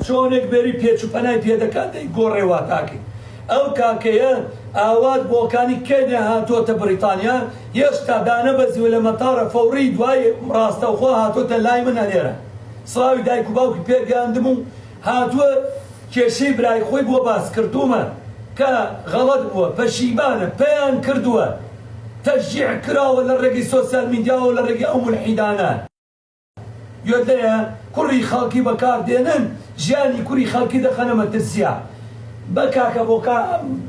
چۆنێک بێری پێچ و پەنای پێدەکات دەی گۆڕێوا تاکە ئەو کاکەیە ئاوات بۆکانی کێنێ هاتۆتە بریتانیا هێشتا دانەبەزیوە لە مەتاڕە فەوڕی دوای ڕاستەوخۆ هاتۆتە لای منە لێرە سڵاوی دایک و باوکی پێگەاندم و هاتووە کێشەی برای خۆی بۆ باس کردومە کە غەڵەت بووە پەشیمانە پێیان کردووە تەشجیع کراوە لە ڕێگەی سۆسیال میدیاوە و لە ڕێگەی ئەو مولحیدانە گوێدەیە کوڕی خەڵکی بەکاردێنن ژیانی کوڕی خەڵکی دەخەنە مەترسیا بە کاکە بۆ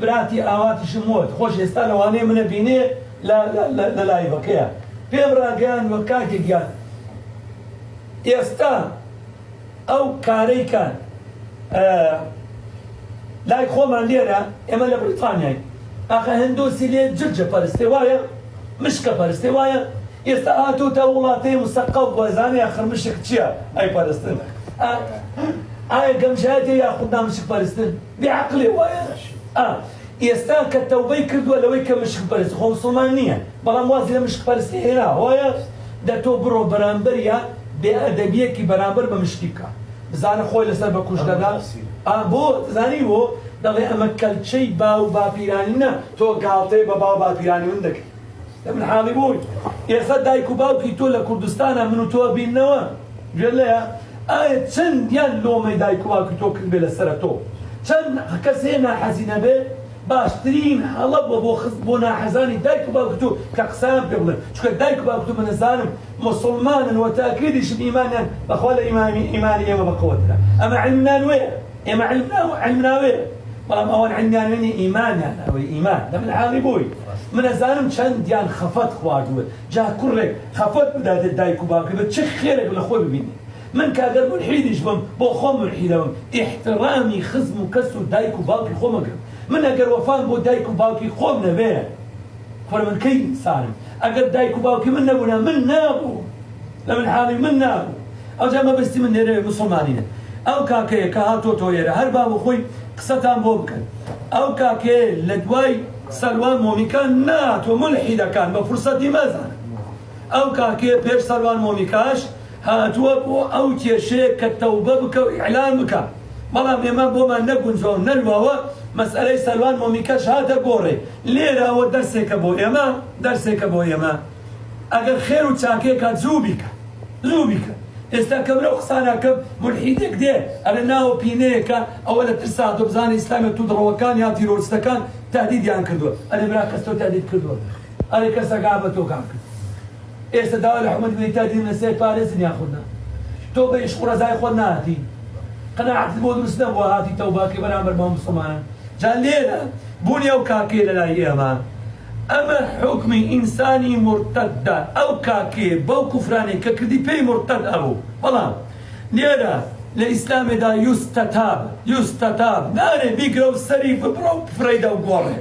براتی ئاواتیشم وت خۆش ئێستا لەوانەیە منە بینێ لە لایڤەکەیە پێم ڕاگەیان وە کاکێکیان ئێستا ئەو کارەی کە لای خۆمان لێرە ئێمە لە بریتانیای ئاخە هەندۆسی لێ جرجە پەرستێ وایە مشکە پەرستێ وایە ئێستا هاتووتە وڵاتەی مستەقەڵ بۆزانێ ئاخر مشک چییە ئەی پەرستن ئایا گەمژایەتێ یاخود نامشک پەرستن بێعەقڵێ وایە ئێستا کە تەوبەی کردووە لەوەی کە مشک پەرست خۆ موسڵمان نییە بەڵام وازی لە مشک پەرستی هێنا وایە دەتۆ بڕۆ بەرامبەریە بێئەدەبیەکی بەرامبەر بە مشکی بکە بزانە خۆی لەسەر بە کوش دەدا بۆ زانی بۆ دەڵێ ئەمە کەلچەی باو باپیرانی نە تۆ گاڵتەی بە باو باپیرانی من دەکەی لە من حاڵی بووی ئێستا دایک و باوکی تۆ لە کوردستانە من و تۆ بینەوە گوێ لێیە ئایا چەندیان لۆمەی دایک و باوکی تۆ کرد بێ لەسرە تۆ چەند کەس هەیە ناحەزینە بێ باشترین هەڵە بۆ ناحەزانی دایک و باوکی تۆ کە قسەیان پێ بڵێن چونکە دایک و باوکی تۆ منەزانم مسلمانن و تاکیدیشن ئیمانیان بەخوا لە ئیمانی ئێمە بەقەوەترە ئەمە علمنان وێ ئێمە علمنا وێ بەڵام ئەوان علمیان وێنی ئیمانیان ئەوەی ئیمان لە من حاڵی بووی منەزانم چەندیان خەفەت خواردووە جا کوڕێک خەفەت بداتێ دایک و باوکی بە چه خێرێک لە خۆی ببینی من کاگەر مولحیدیش بم بۆ خۆم مولحیدەوم ئیحترامی خزم و کەس و دایک و باوکی خۆمەکەم من ئەگەر وەفام بۆ دایک و باوکی خۆم نەبێ کوڕە من کەی ئینسانم ئەگەر دایک و باوکی من نەبوونا من نابوو لە من حاڵی من نابوو ئەوجا مەبەستی من لێرە موسڵمانینە ئەو کاکەیە کە هاتۆتۆ ئێرە هەر با بۆ خۆی قسەتان بۆ بکەن ئەو کاکەیە لە دوای سەلوان مۆمیکان ناتۆ مولحیدەکان بە فرسەتی مەزانن ئەو کاکەیە پێش سەلوان مۆمیکاش هاتووە بۆ ئەو کێشەیە کە تەوبە بکە و ئیعلان بکە بەڵام ئێمە بۆمان نەگونجەوە نەلواوە مەسئلەی سەلوان مۆمیکاش هاتە گۆڕێ لێرەوە دەرسێکە بۆ ئێمە ئەگەر خێر و چاکێکە زوو بیکە ئێستا کە برە قسانەکە مولحیدێک دێ ئەرە ناوە پینەیەکە ئەوە لە ترسا تۆ بزانێ ئیسلامە تو دڕەوەکان یا تیرۆریستەکان تهدیدیان کردووە ئەرێ برا کەس تۆ تهدید کردووە ئەرێ کەسەکە بە تۆ کام کرد ئێستا داوا لە حکومەت بڵێ تهدید لەسەر پارێزن یان خۆت تۆ بە عیشق و ڕەزای خۆت نهاتی قەناعەتت بۆ دروست نەبووە هاتی تەوباکەی بەرامبەر بە موسڵمانان جا لێرە بوونی ئەو کاکەیە لە لای ئێمە ئەمە حکمی ئینسانی مرتەدە ئەو کاکێ بەو کوفرانەی کە کردی پێی مرتەد ئەبوو بەڵام لێرە لە ئیسلامێدا یوستەتاب نارێ بیگرە و سەری ببڕە و بفرەیدە و گۆڕێ